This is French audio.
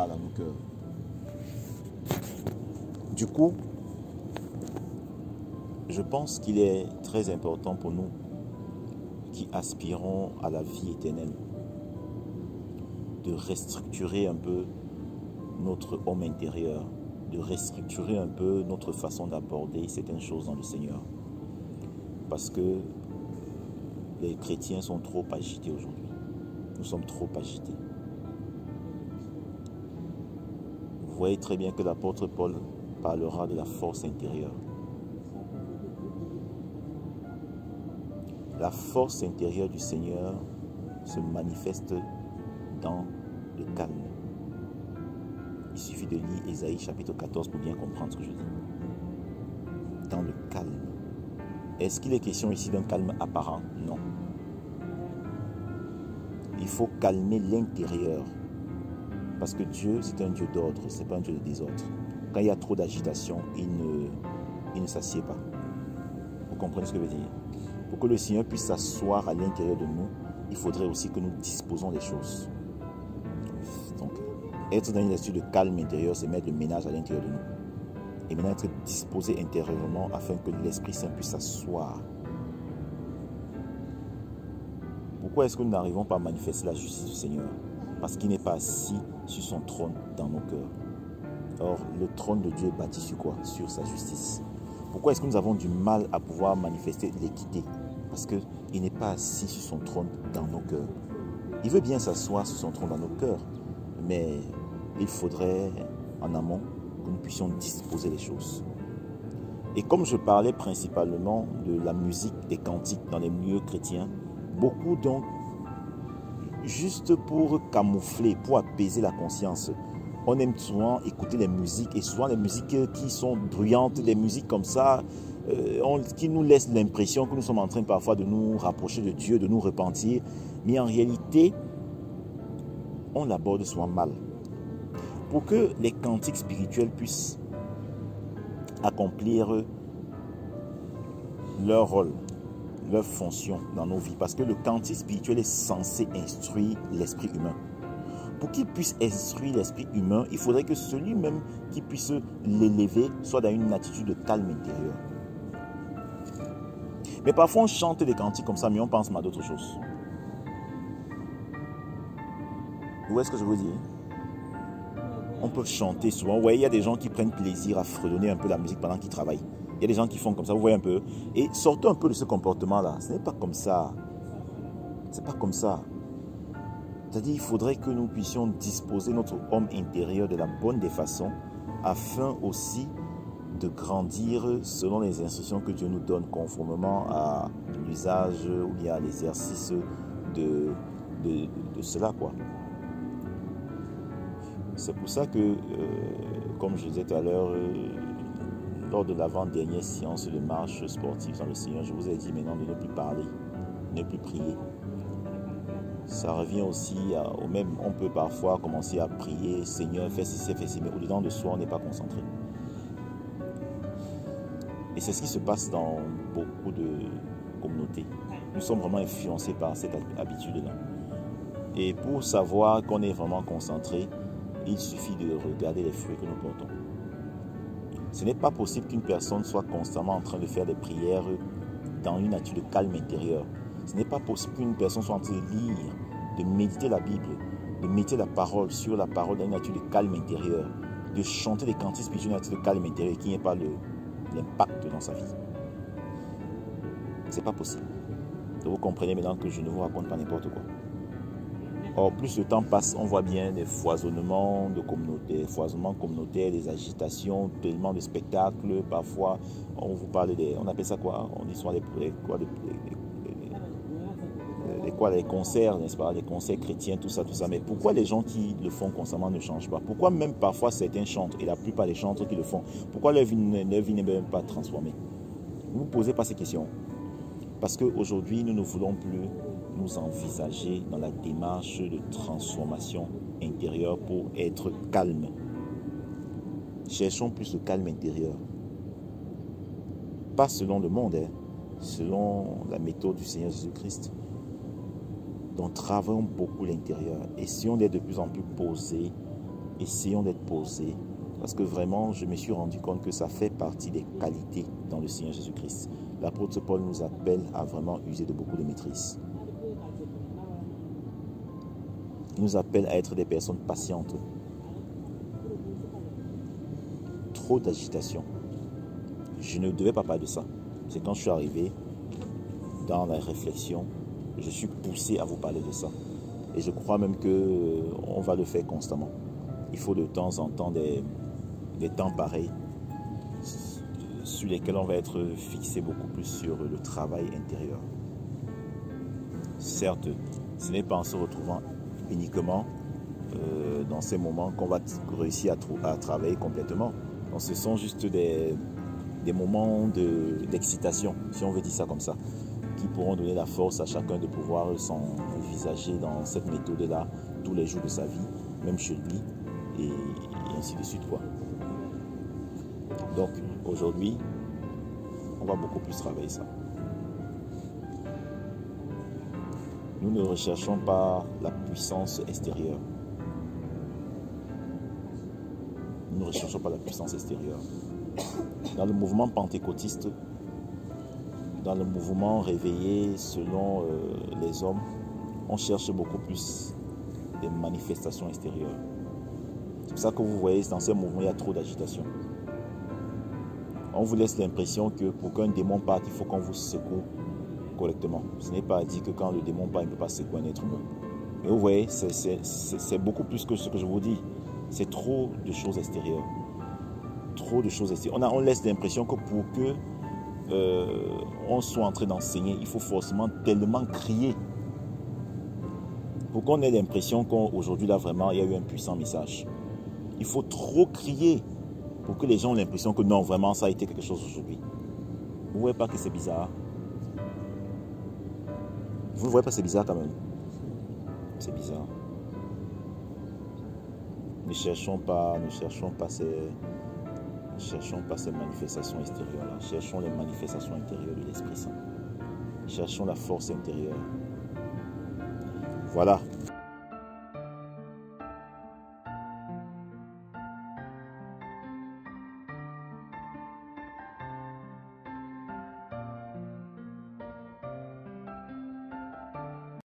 mal à nos cœurs. Du coup, je pense qu'il est très important pour nous qui aspirons à la vie éternelle de restructurer un peu notre homme intérieur, de restructurer un peu notre façon d'aborder certaines choses dans le Seigneur. Parce que les chrétiens sont trop agités aujourd'hui. Nous sommes trop agités. Vous voyez très bien que l'apôtre Paul parlera de la force intérieure. La force intérieure du Seigneur se manifeste dans le calme. Il suffit de lire Ésaïe chapitre 14 pour bien comprendre ce que je dis. Dans le calme. Est-ce qu'il est question ici d'un calme apparent? Non. Il faut calmer l'intérieur. Parce que Dieu, c'est un Dieu d'ordre, ce n'est pas un Dieu de désordre. Quand il y a trop d'agitation, il ne s'assied pas. Vous comprenez ce que je veux dire? Pour que le Seigneur puisse s'asseoir à l'intérieur de nous, il faudrait aussi que nous disposons des choses. Donc, être dans une attitude de calme intérieur, c'est mettre le ménage à l'intérieur de nous. Et maintenant être disposé intérieurement afin que l'Esprit Saint puisse s'asseoir. Pourquoi est-ce que nous n'arrivons pas à manifester la justice du Seigneur? Parce qu'il n'est pas assis sur son trône dans nos cœurs. Or, le trône de Dieu est bâti sur quoi? Sur sa justice. Pourquoi est-ce que nous avons du mal à pouvoir manifester l'équité? Parce qu'il n'est pas assis sur son trône dans nos cœurs. Il veut bien s'asseoir sur son trône dans nos cœurs, mais il faudrait en amont que nous puissions disposer les choses. Et comme je parlais principalement de la musique, des cantiques dans les milieux chrétiens, beaucoup donc, juste pour camoufler, pour apaiser la conscience, on aime souvent écouter les musiques, et souvent les musiques qui sont bruyantes, des musiques comme ça, qui nous laissent l'impression que nous sommes en train parfois de nous rapprocher de Dieu, de nous repentir, mais en réalité, on l'aborde souvent mal. Pour que les cantiques spirituels puissent accomplir leur rôle, leur fonction dans nos vies. Parce que le cantique spirituel est censé instruire l'esprit humain. Pour qu'il puisse instruire l'esprit humain, il faudrait que celui-même qui puisse l'élever soit dans une attitude de calme intérieur. Mais parfois on chante des cantiques comme ça, mais on pense à d'autres choses. Vous voyez ce que je veux dire? On peut chanter souvent. Vous voyez, il y a des gens qui prennent plaisir à fredonner un peu la musique pendant qu'ils travaillent. Il y a des gens qui font comme ça, vous voyez un peu. Et sortons un peu de ce comportement-là. Ce n'est pas comme ça. Ce n'est pas comme ça. C'est-à-dire qu'il faudrait que nous puissions disposer notre homme intérieur de la bonne des façons afin aussi de grandir selon les instructions que Dieu nous donne conformément à l'usage ou bien à l'exercice de cela, quoi. C'est pour ça que, comme je disais tout à l'heure, lors de l'avant-dernière séance de marche sportive dans le Seigneur, je vous ai dit maintenant de ne plus parler, ne plus prier. Ça revient aussi au même, on peut parfois commencer à prier, Seigneur, fais ceci, mais au-dedans de soi, on n'est pas concentré. Et c'est ce qui se passe dans beaucoup de communautés. Nous sommes vraiment influencés par cette habitude-là. Et pour savoir qu'on est vraiment concentré, il suffit de regarder les fruits que nous portons. Ce n'est pas possible qu'une personne soit constamment en train de faire des prières dans une attitude de calme intérieur. Ce n'est pas possible qu'une personne soit en train de lire, de méditer la Bible, de méditer la parole sur la parole dans une attitude de calme intérieur, de chanter des cantiques spirituels dans une attitude de calme intérieur qui n'y ait pas l'impact dans sa vie. Ce n'est pas possible. Donc vous comprenez maintenant que je ne vous raconte pas n'importe quoi. Or, plus le temps passe, on voit bien des foisonnements de communautés, des foisonnements communautaires, des agitations, tellement de spectacles. Parfois, on vous parle des... On appelle ça quoi? On dit souvent les concerts, n'est-ce pas? Les concerts chrétiens, tout ça. Mais pourquoi les gens qui le font constamment ne changent pas? Pourquoi même parfois certains chantent, et la plupart des chanteurs qui le font, pourquoi leur vie n'est même pas transformée? Vous ne vous posez pas ces questions. Parce qu'aujourd'hui, nous ne voulons plus nous envisager dans la démarche de transformation intérieure pour être calme. Cherchons plus le calme intérieur. Pas selon le monde, selon la méthode du Seigneur Jésus-Christ. Donc travaillons beaucoup l'intérieur. Essayons d'être de plus en plus posés essayons d'être posés. Parce que vraiment, je me suis rendu compte que ça fait partie des qualités dans le Seigneur Jésus-Christ. L'apôtre Paul nous appelle à vraiment user de beaucoup de maîtrise. Il nous appelle à être des personnes patientes. Trop d'agitation. Je ne devais pas parler de ça. C'est quand je suis arrivé dans la réflexion, je suis poussé à vous parler de ça. Et je crois même qu'on va le faire constamment. Il faut de temps en temps des temps pareils sur lesquels on va être fixé beaucoup plus sur le travail intérieur. Certes, ce n'est pas en se retrouvant uniquement dans ces moments qu'on va réussir à travailler complètement. Donc, ce sont juste des moments d'excitation, si on veut dire ça comme ça, qui pourront donner la force à chacun de pouvoir s'envisager dans cette méthode-là tous les jours de sa vie, même chez lui, et ainsi de suite, quoi. Donc, aujourd'hui, on va beaucoup plus travailler ça. Nous ne recherchons pas la puissance extérieure. Nous ne recherchons pas la puissance extérieure. Dans le mouvement pentecôtiste, dans le mouvement réveillé selon les hommes, on cherche beaucoup plus des manifestations extérieures. C'est pour ça que vous voyez, dans ces mouvements, il y a trop d'agitation. On vous laisse l'impression que pour qu'un démon parte, il faut qu'on vous secoue correctement. Ce n'est pas dit que quand le démon part, il ne peut pas secouer un être humain. Mais vous voyez, c'est beaucoup plus que ce que je vous dis. C'est trop de choses extérieures. Trop de choses extérieures. On laisse l'impression que pour que on soit en train d'enseigner, il faut forcément tellement crier. Pour qu'on ait l'impression qu'aujourd'hui, là, vraiment, il y a eu un puissant message. Il faut trop crier pour que les gens aient l'impression que non, vraiment, ça a été quelque chose aujourd'hui. Vous ne voyez pas que c'est bizarre? Vous ne voyez pas que c'est bizarre quand même? C'est bizarre. Ne cherchons pas ces manifestations extérieures-là. Cherchons les manifestations intérieures de l'Esprit Saint. Cherchons la force intérieure. Voilà.